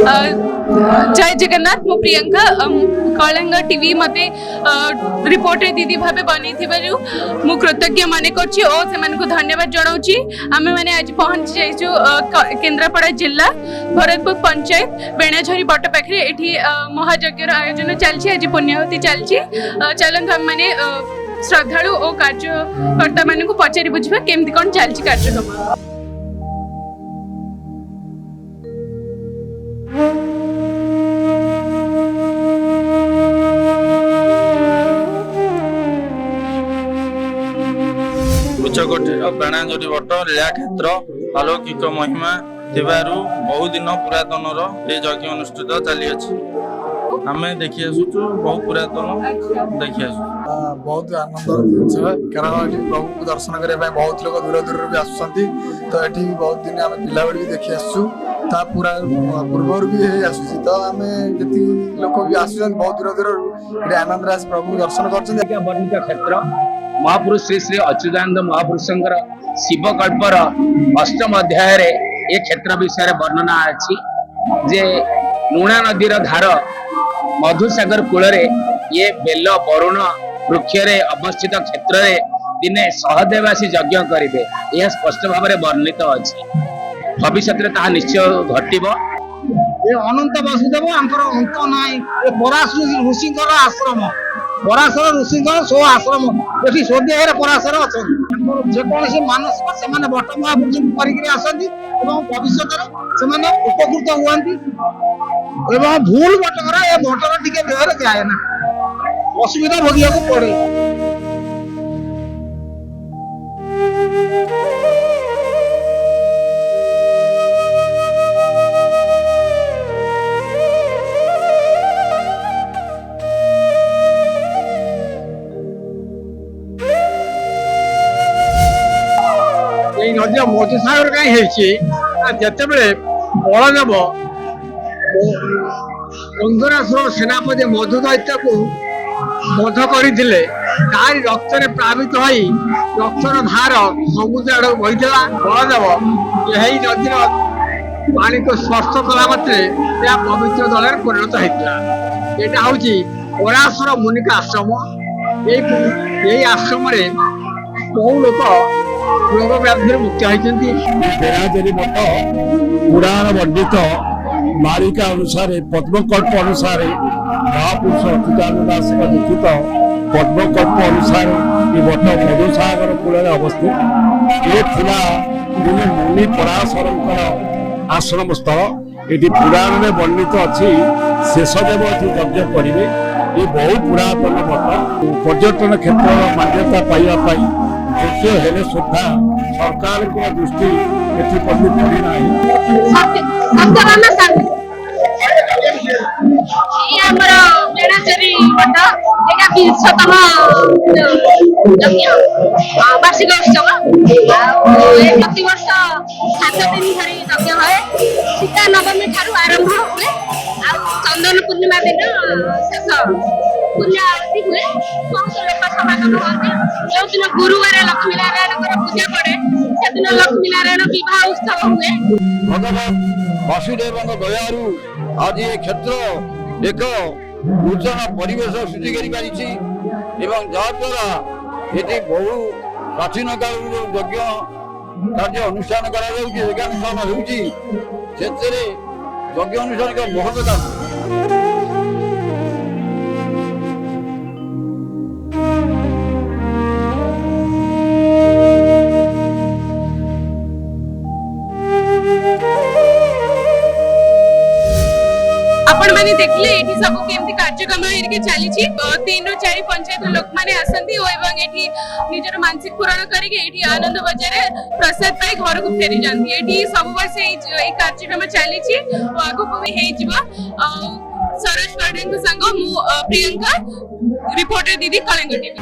जय जगन्नाथ मु प्रियंका कलिंग टीवी मते रिपोर्टर दीदी भाबे बनै थिबारु मु कृतज्ञ माने करछि ओ सेमान को धन्यवाद जणाउछि। आमे माने आज पहुंच जाइछु केन्द्रापड़ा जिला भरतपुर पंचायत बेणाझरी बट पाखरे एठी महायज्ञर आयोजन चलछि। आज पुण्याहुति चलछि। चलंत हम माने श्रद्धालु और कार्यकर्ता मानक पचारि बुझिबा केमति कोन चलछि कार्यक्रम। उच्चकोटीर बेणाझरी बट लीला क्षेत्र अलौकिक महिमा थिबारु बहु दिन पुरातनर ये यज्ञ अनुष्ठित चली अछि। आमे देखि आसुछु बहुत पुरातन देखि आसु बहुत आनंद कारण ये प्रभु को दर्शन करने बहुत लोग दूर दूर भी आसुँच। तो ये बहुत दिन आम पिला भी देखी आसु ता पूरा पूर्वर भी आसुची। तो आम जी लोक भी आस बहुत दूर दूर ये आनंद राज प्रभु दर्शन कर वर्णित क्षेत्र महापुरुष श्री श्री अच्युतानंद महापुरुषंकर शिवकल्पर अष्टम अध्याय ये क्षेत्र विषय वर्णना अच्छी जे लुणा नदीर धार मधुसागर कूल ये बेल बरुण वृक्ष अवस्थित क्षेत्र में दिने सहदेवासी यज्ञ करेंगे यह स्पष्ट भाव में वर्णित अच्छी। भविष्य में निश्चय घटव अनंत वसुदेव आमर अंत ना पराशर ऋषि आश्रम पराशर ऋषि सो आश्रम ये स्वर्देह पराशर अच्छा जेकोसी मानसिक से बट महापुरुष करके भविष्य से उपकृत हुआ भूल बटकर ये बटर टी देह जाए ना असुविधा भोगिया पड़े। नदी मधुसागर कहीं जिते बलदेव अंगरासुर सेनापति मधु दैत्य को बध करते तारी रक्त प्लावित हो रक्तर धार समुद्र आड़ बही बलदेव यही नदीर पानी को स्पर्श कला मात्रे यह पवित्र जल परिणत होता। यहाँ हूँ पराशर मुनिक आश्रम यही आश्रम बहु लोक रोग व्याधि मुक्त होती। बेणाझरी मठ पुराण वर्णित मालिका अनुसार पद्मकल्प अनुसार महापुरुष अच्युतानंद दास लिखित पद्मकल्प अनुसार ये मठ मधुसागर कूल अवस्थित ये दिने मुनि पराशर आश्रम स्थल ये पुराण में वर्णित अच्छी शेषदेव यज्ञ करेंगे। ये बहुत पुरातन मठ पर्यटन क्षेत्र मान्यता पाइबापी योग्य हेले सुधा सरकार को दृष्टि एप्रति पड़ी ना वार्षिक उत्सव प्रति वर्ष 7 दिन धरी यज्ञ हुए। सीता नवमी ठारू आरंभ हुए चंदन पूर्णिमा दिन शेष पूजा आरती हुए। बहुत लोक समागम होते जो दिन गुरुवार लक्ष्मी नारायण पूजा पड़े से दिन लक्ष्मी नारायण विवाह उत्सव हुए। भगवान वासुदेव दयारू आज ये क्षेत्र एक नूतन परिवेश सृष्टि करद्वारा ये बहु प्राचीन काल यज्ञ कार्य अनुष्ठान करानुष्ठान होगी यज्ञ अनुष्ठान का महत्वता मैंने देखले एठी सब केमती कार्यक्रम चली 3 ରୁ 4 पंचायत लोक माने आसंती एवं एठी निजर मानसिक पूरण करके एठी आनंद बजारे प्रसाद पाई घर को फेरी जानती। एठी सब वर्ष ए कार्यक्रम चली आगो को भी हे जिवो। सरोज पांडे संग मु प्रियंका रिपोर्टर दीदी कलिंग टीवी।